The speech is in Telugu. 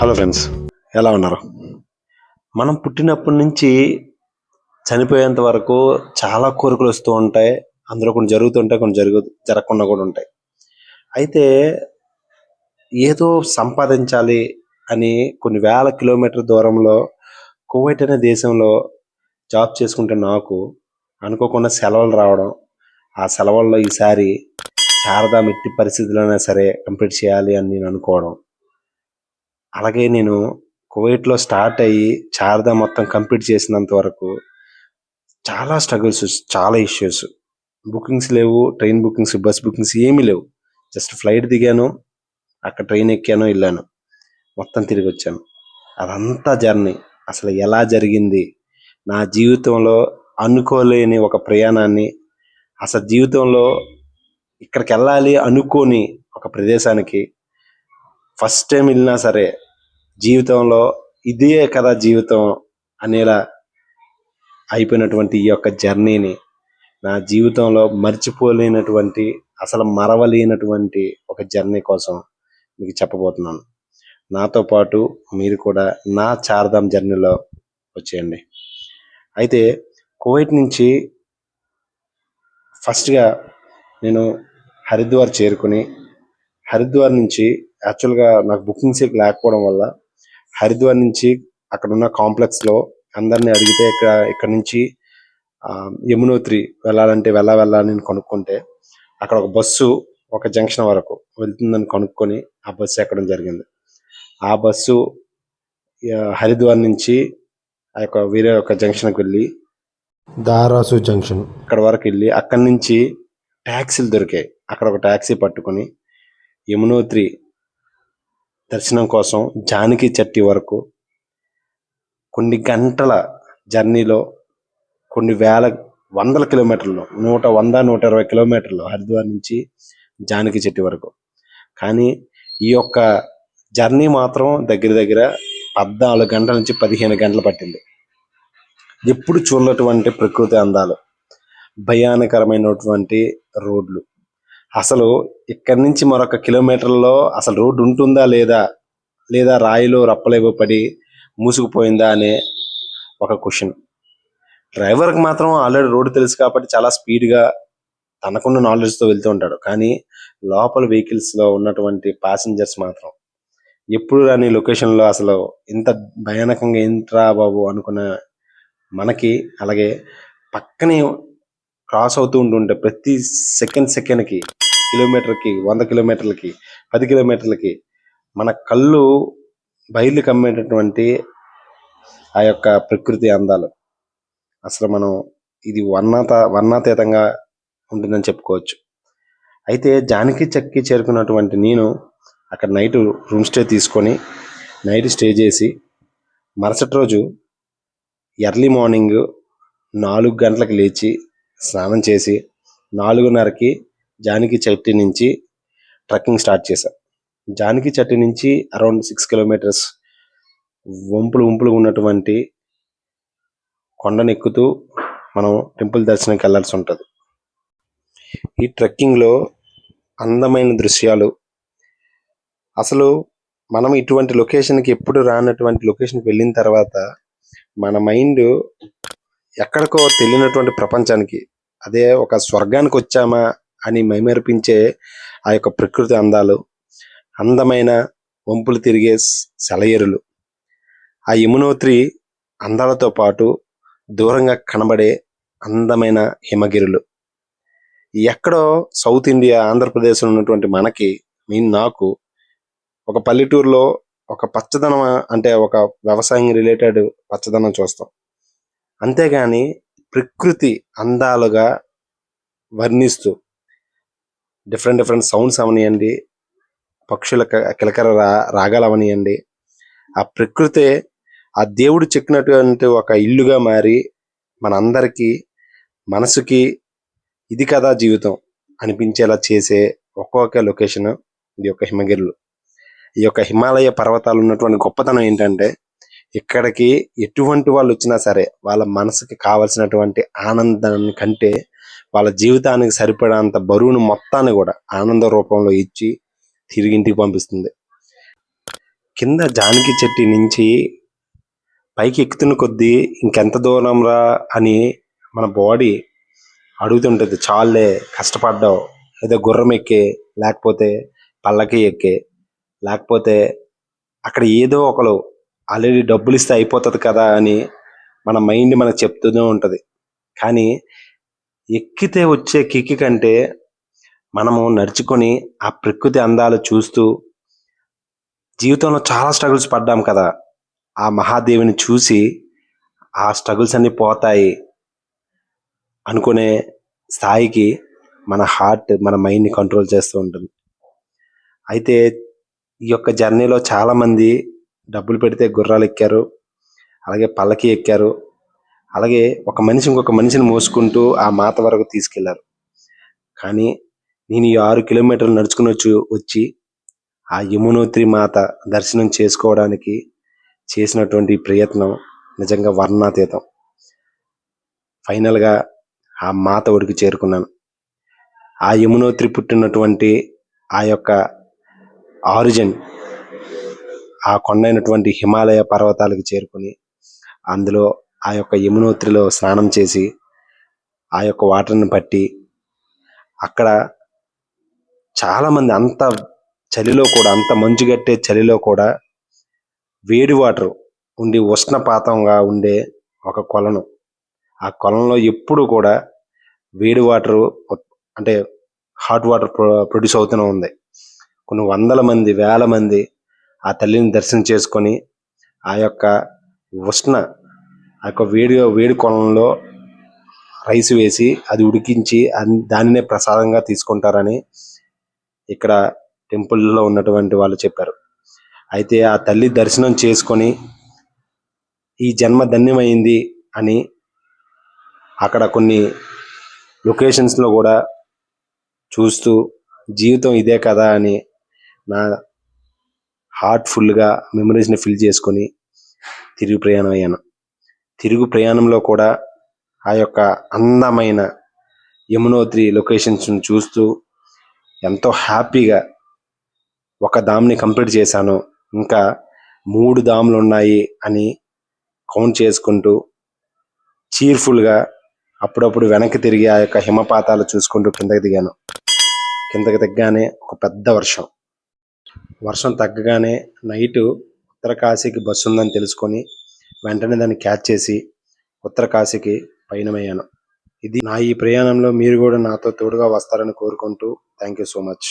హలో ఫ్రెండ్స్, ఎలా ఉన్నారు? మనం పుట్టినప్పటి నుంచి చనిపోయేంత వరకు చాలా కోరికలు వస్తూ ఉంటాయి. అందులో కొన్ని జరుగుతుంటాయి, కొన్ని జరగకుండా కూడా ఉంటాయి. అయితే ఏదో సంపాదించాలి అని కొన్ని వేల కిలోమీటర్ దూరంలో కువైట్ అనే దేశంలో జాబ్ చేసుకుంటే నాకు అనుకోకుండా సెలవులు రావడం, ఆ సెలవుల్లో ఈసారి శారదా ఎట్టి పరిస్థితుల్లోనే సరే కంప్లీట్ చేయాలి అని నేను అనుకోవడం. అలాగే నేను కువైట్లో స్టార్ట్ అయ్యి శారదా మొత్తం కంప్లీట్ చేసినంత వరకు చాలా స్ట్రగుల్స్, చాలా ఇష్యూస్. బుకింగ్స్ లేవు, ట్రైన్ బుకింగ్స్, బస్ బుకింగ్స్ ఏమీ లేవు. జస్ట్ ఫ్లైట్ దిగాను, అక్కడ ట్రైన్ ఎక్కాను, వెళ్ళాను, మొత్తం తిరిగి వచ్చాను. అదంతా జర్నీ అసలు ఎలా జరిగింది, నా జీవితంలో అనుకోలేని ఒక ప్రయాణాన్ని, అసలు జీవితంలో ఇక్కడికి వెళ్ళాలి అనుకోని ఒక ప్రదేశానికి ఫస్ట్ టైం వెళ్ళినా సరే జీవితంలో ఇదే కదా జీవితం అనేలా అయిపోయినటువంటి ఈ యొక్క జర్నీని నా జీవితంలో మర్చిపోలేనటువంటి, అసలు మరవలేనటువంటి ఒక జర్నీ కోసం మీకు చెప్పబోతున్నాను. నాతో పాటు మీరు కూడా నా చార్ధామ్ జర్నీలో వచ్చేయండి. అయితే కువైట్ నుంచి ఫస్ట్గా నేను హరిద్వార్ చేరుకుని, హరిద్వార్ నుంచి యాక్చువల్గా నాకు బుకింగ్స్ లేకపోవడం వల్ల హరిద్వార్ నుంచి అక్కడ ఉన్న కాంప్లెక్స్లో అందరినీ అడిగితే ఇక్కడ నుంచి యమునోత్రి వెళ్ళాలంటే వెళ్ళాలని కనుక్కుంటే అక్కడ ఒక బస్సు ఒక జంక్షన్ వరకు వెళ్తుందని కనుక్కొని ఆ బస్సు ఎక్కడం జరిగింది. ఆ బస్సు హరిద్వార్ నుంచి ఆ యొక్క వేరే ఒక జంక్షన్కి వెళ్ళి దారాసు జంక్షన్ అక్కడ వరకు వెళ్ళి అక్కడి నుంచి ట్యాక్సీలు దొరికాయి. అక్కడ ఒక ట్యాక్సీ పట్టుకొని యమునోత్రి దర్శనం కోసం జానకి చట్టి వరకు కొన్ని గంటల జర్నీలో, కొన్ని వందల కిలోమీటర్లు, 120 కిలోమీటర్లు హరిద్వార్ నుంచి జానకి చెట్టు వరకు. కానీ ఈ యొక్క జర్నీ మాత్రం దగ్గర దగ్గర 14 గంటల నుంచి 15 గంటలు పట్టింది. ఎప్పుడు చూడనటువంటి ప్రకృతి అందాలు, భయానకరమైనటువంటి రోడ్లు, అసలు ఇక్కడి నుంచి మరొక కిలోమీటర్లో అసలు రోడ్డు ఉంటుందా లేదా రాయిలో రప్పలేవో పడి మూసుకుపోయిందా అనే ఒక క్వశ్చన్. డ్రైవర్కి మాత్రం ఆల్రెడీ రోడ్డు తెలుసు కాబట్టి చాలా స్పీడ్గా తనకున్న నాలెడ్జ్తో వెళ్తూ ఉంటాడు. కానీ లోపల వెహికల్స్లో ఉన్నటువంటి ప్యాసింజర్స్ మాత్రం ఎప్పుడు రాని లొకేషన్లో అసలు ఇంత భయానకంగా ఏంట్రా బాబు అనుకున్న మనకి, అలాగే పక్కనే క్రాస్ అవుతూ ఉంటుంటే ప్రతి సెకండ్కి, కిలోమీటర్కి, 100 కిలోమీటర్లకి, 10 కిలోమీటర్లకి మన కళ్ళు బయలు కమ్మేటటువంటి ఆ యొక్క ప్రకృతి అందాలు అసలు మనం ఇది వర్ణాతీతంగా ఉంటుందని చెప్పుకోవచ్చు. అయితే జానకి చక్కి చేరుకున్నటువంటి నేను అక్కడ నైట్ రూమ్ స్టే తీసుకొని నైట్ స్టే చేసి మరుసటి రోజు ఎర్లీ మార్నింగ్ 4 గంటలకు లేచి స్నానం చేసి 4:30కి జానకి చట్టి నుంచి ట్రెక్కింగ్ స్టార్ట్ చేశాను. జానకి చట్టి నుంచి అరౌండ్ 6 కిలోమీటర్స్ వంపులు ఉన్నటువంటి కొండను ఎక్కుతూ మనం టెంపుల్ దర్శనానికి వెళ్ళాల్సి ఉంటుంది. ఈ ట్రెక్కింగ్లో అందమైన దృశ్యాలు, అసలు మనం ఇటువంటి లొకేషన్కి ఎప్పుడు రానటువంటి లొకేషన్కి వెళ్ళిన తర్వాత మన మైండ్ ఎక్కడికో తెలియనటువంటి ప్రపంచానికి, అదే ఒక స్వర్గానికి వచ్చామా అని మైమరిపించే ఆ యొక్క ప్రకృతి అందాలు, అందమైన వంపులు తిరిగే సెలయేరులు, ఆ యమునోత్రి అందాలతో పాటు దూరంగా కనబడే అందమైన హిమగిరులు, ఎక్కడో సౌత్ ఇండియా ఆంధ్రప్రదేశ్లో ఉన్నటువంటి నాకు ఒక పల్లెటూరులో ఒక పచ్చదనం, అంటే ఒక వ్యవసాయం రిలేటెడ్ పచ్చదనం చూస్తాం. అంతేగాని ప్రకృతి అందాలుగా వర్ణిస్తూ డిఫరెంట్ సౌండ్స్ అవనియండి, పక్షుల కిలకర రాగాలు అవనియండి, ఆ ప్రకృతే ఆ దేవుడు చెక్కినటువంటి ఒక ఇల్లుగా మారి మనందరికీ మనసుకి ఇది కదా జీవితం అనిపించేలా చేసే ఒక్కొక్క లొకేషన్ ఈ యొక్క హిమగిరులు. ఈ యొక్క హిమాలయ పర్వతాలు ఉన్నటువంటి గొప్పతనం ఏంటంటే ఇక్కడికి ఎటువంటి వాళ్ళు వచ్చినా సరే వాళ్ళ మనసుకి కావలసినటువంటి ఆనందాన్ని కంటే వాళ్ళ జీవితానికి సరిపడేంత బరువును మొత్తాన్ని కూడా ఆనంద రూపంలో ఇచ్చి తిరిగి ఇంటికి పంపిస్తుంది. కింద జానకి చెట్టు నుంచి పైకి ఎక్కుతున్న కొద్దీ ఇంకెంత దూరం రా అని మన బాడీ అడుగుతుంటది. చాలే కష్టపడ్డావు, ఏదో గుర్రం ఎక్కే, లేకపోతే పల్లకి ఎక్కే, లేకపోతే అక్కడ ఏదో ఒకరు ఆల్రెడీ డబ్బులు ఇస్తే అయిపోతుంది కదా అని మన మైండ్ మనకు చెప్తూనే ఉంటది. కానీ ఎక్కితే వచ్చే కిక్కి కంటే మనము నడుచుకొని ఆ ప్రకృతి అందాలు చూస్తూ జీవితంలో చాలా స్ట్రగుల్స్ పడ్డాం కదా, ఆ మహాదేవిని చూసి ఆ స్ట్రగుల్స్ అన్ని పోతాయి అనుకునే స్థాయికి మన హార్ట్ మన మైండ్ని కంట్రోల్ చేస్తూ ఉంటుంది. అయితే ఈ యొక్క జర్నీలో చాలామంది డబ్బులు పెడితే గుర్రాలు ఎక్కారు, అలాగే పల్లకి ఎక్కారు, అలాగే ఒక మనిషి ఇంకొక మనిషిని మోసుకుంటూ ఆ మాత వరకు తీసుకెళ్లారు. కానీ నేను ఈ 6 కిలోమీటర్లు నడుచుకుని వచ్చి ఆ యమునోత్రి మాత దర్శనం చేసుకోవడానికి చేసినటువంటి ప్రయత్నం నిజంగా వర్ణనాతీతం. ఫైనల్గా ఆ మాత ఒడికి చేరుకున్నాను. ఆ యమునోత్రి పుట్టినటువంటి ఆ యొక్క ఆరిజిన్ ఆ కొండైనటువంటి హిమాలయ పర్వతాలకు చేరుకుని అందులో ఆ యొక్క యమునోత్రిలో స్నానం చేసి ఆ యొక్క వాటర్ని పట్టి అక్కడ చాలామంది అంత చలిలో కూడా, అంత మంచుగట్టే చలిలో కూడా వేడి వాటర్ ఉండి ఉష్ణపాతంగా ఉండే ఒక కొలను, ఆ కొలంలో ఎప్పుడు కూడా వేడి వాటర్ అంటే హాట్ వాటర్ ప్రొడ్యూస్ అవుతూనే ఉంది. కొన్ని వందల మంది, వేల మంది ఆ తల్లిని దర్శనం చేసుకొని ఆ యొక్క ఆ యొక్క వేడి కొలంలో రైస్ వేసి అది ఉడికించి దానినే ప్రసాదంగా తీసుకుంటారని ఇక్కడ టెంపుల్లో ఉన్నటువంటి వాళ్ళు చెప్పారు. అయితే ఆ తల్లి దర్శనం చేసుకొని ఈ జన్మ ధన్యమైంది అని అక్కడ కొన్ని లొకేషన్స్లో కూడా చూస్తూ జీవితం ఇదే కదా అని నా హార్ట్ఫుల్గా మెమరీస్ని ఫిల్ చేసుకొని తిరుగు ప్రయాణం అయ్యాను. తిరుగు ప్రయాణంలో కూడా ఆ యొక్క అందమైన యమునోత్రి లొకేషన్స్ని చూస్తూ ఎంతో హ్యాపీగా ఒక ధామ్ని కంప్లీట్ చేశాను. ఇంకా 3 ధాములు ఉన్నాయి అని కౌంట్ చేసుకుంటూ చీర్ఫుల్గా అప్పుడప్పుడు వెనక్కి తిరిగి ఆ యొక్క హిమపాతాలు చూసుకుంటూ కిందకి దిగాను. కిందకి దిగ్గానే ఒక పెద్ద వర్షం తగ్గగానే నైటు ఉత్తరకాశీకి బస్సు ఉందని తెలుసుకొని వెంటనే దాన్ని క్యాచ్ చేసి ఉత్తరకాశీకి పయనమయ్యాను. ఇది నా ఈ ప్రయాణంలో మీరు కూడా నాతో తోడుగా వస్తారని కోరుకుంటూ థ్యాంక్ యూ సో మచ్.